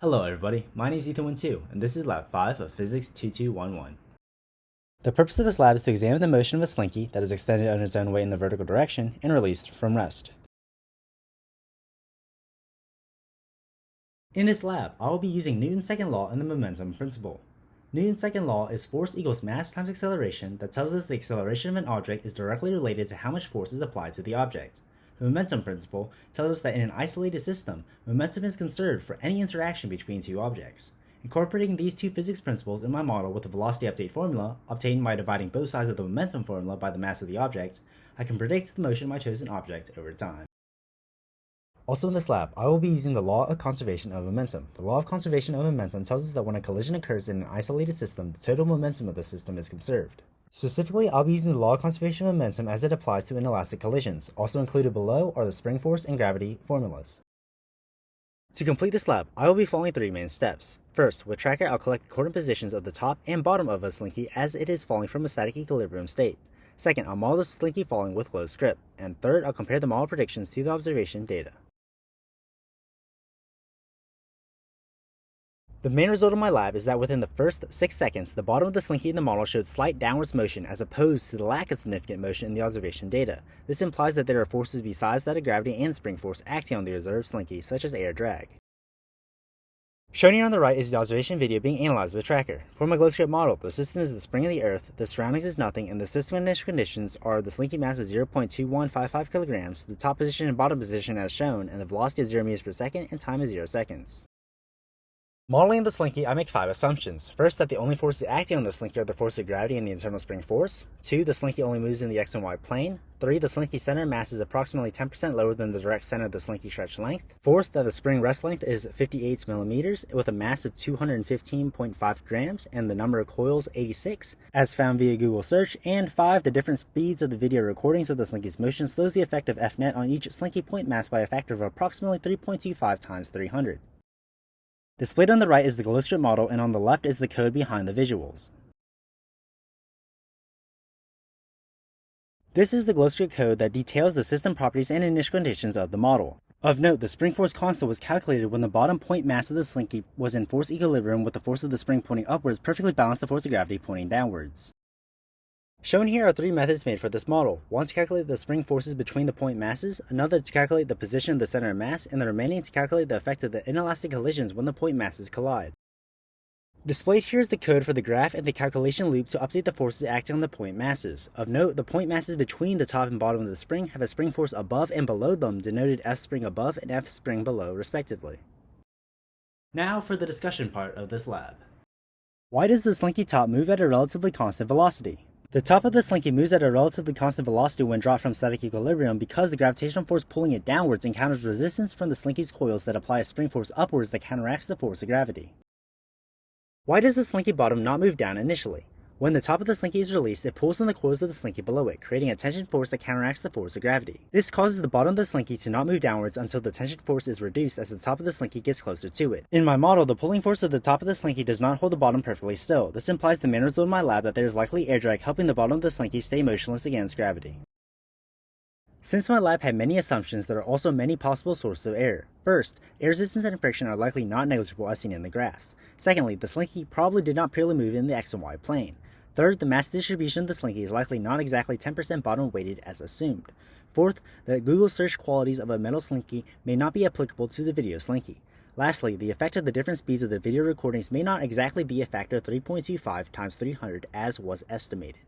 Hello everybody, my name is Nguyen-Tu, and this is Lab 5 of Physics 2211. The purpose of this lab is to examine the motion of a slinky that is extended under its own weight in the vertical direction and released from rest. In this lab, I will be using Newton's second law and the momentum principle. Newton's second law is force equals mass times acceleration that tells us the acceleration of an object is directly related to how much force is applied to the object. The momentum principle tells us that in an isolated system, momentum is conserved for any interaction between two objects. Incorporating these two physics principles in my model with the velocity update formula, obtained by dividing both sides of the momentum formula by the mass of the object, I can predict the motion of my chosen object over time. Also in this lab, I will be using the law of conservation of momentum. The law of conservation of momentum tells us that when a collision occurs in an isolated system, the total momentum of the system is conserved. Specifically, I'll be using the law of conservation of momentum as it applies to inelastic collisions. Also included below are the spring force and gravity formulas. To complete this lab, I will be following three main steps. First, with Tracker, I'll collect the coordinate positions of the top and bottom of a slinky as it is falling from a static equilibrium state. Second, I'll model the slinky falling with GlowScript. And third, I'll compare the model predictions to the observation data. The main result of my lab is that within the first 6 seconds, the bottom of the slinky in the model showed slight downwards motion as opposed to the lack of significant motion in the observation data. This implies that there are forces besides that of gravity and spring force acting on the observed slinky, such as air drag. Shown here on the right is the observation video being analyzed with Tracker. For my GlowScript model, the system is the spring of the earth, the surroundings is nothing, and the system initial conditions are the slinky mass is 0.2155 kilograms, the top position and bottom position as shown, and the velocity is 0 meters per second and time is 0 seconds. Modeling the slinky, I make 5 assumptions. First, that the only forces acting on the slinky are the force of gravity and the internal spring force. 2, the slinky only moves in the x and y plane. 3, the slinky center mass is approximately 10% lower than the direct center of the slinky stretch length. 4th, that the spring rest length is 58 millimeters with a mass of 215.5 grams and the number of coils 86, as found via Google search. And 5, the different speeds of the video recordings of the slinky's motion slows the effect of F net on each slinky point mass by a factor of approximately 3.25 times 300. Displayed on the right is the GlowScript model, and on the left is the code behind the visuals. This is the GlowScript code that details the system properties and initial conditions of the model. Of note, the spring force constant was calculated when the bottom point mass of the slinky was in force equilibrium with the force of the spring pointing upwards perfectly balanced the force of gravity pointing downwards. Shown here are 3 methods made for this model, one to calculate the spring forces between the point masses, another to calculate the position of the center of mass, and the remaining to calculate the effect of the inelastic collisions when the point masses collide. Displayed here is the code for the graph and the calculation loop to update the forces acting on the point masses. Of note, the point masses between the top and bottom of the spring have a spring force above and below them, denoted F spring above and F spring below, respectively. Now for the discussion part of this lab. Why does the slinky top move at a relatively constant velocity? The top of the slinky moves at a relatively constant velocity when dropped from static equilibrium because the gravitational force pulling it downwards encounters resistance from the slinky's coils that apply a spring force upwards that counteracts the force of gravity. Why does the slinky bottom not move down initially? When the top of the slinky is released, it pulls on the coils of the slinky below it, creating a tension force that counteracts the force of gravity. This causes the bottom of the slinky to not move downwards until the tension force is reduced as the top of the slinky gets closer to it. In my model, the pulling force of the top of the slinky does not hold the bottom perfectly still. This implies the main result in my lab that there is likely air drag helping the bottom of the slinky stay motionless against gravity. Since my lab had many assumptions, there are also many possible sources of error. First, air resistance and friction are likely not negligible as seen in the graphs. Secondly, the slinky probably did not purely move in the x and y plane. Third, the mass distribution of the slinky is likely not exactly 10% bottom weighted as assumed. Fourth, the Google search qualities of a metal slinky may not be applicable to the video slinky. Lastly, the effect of the different speeds of the video recordings may not exactly be a factor of 3.25 times 300 as was estimated.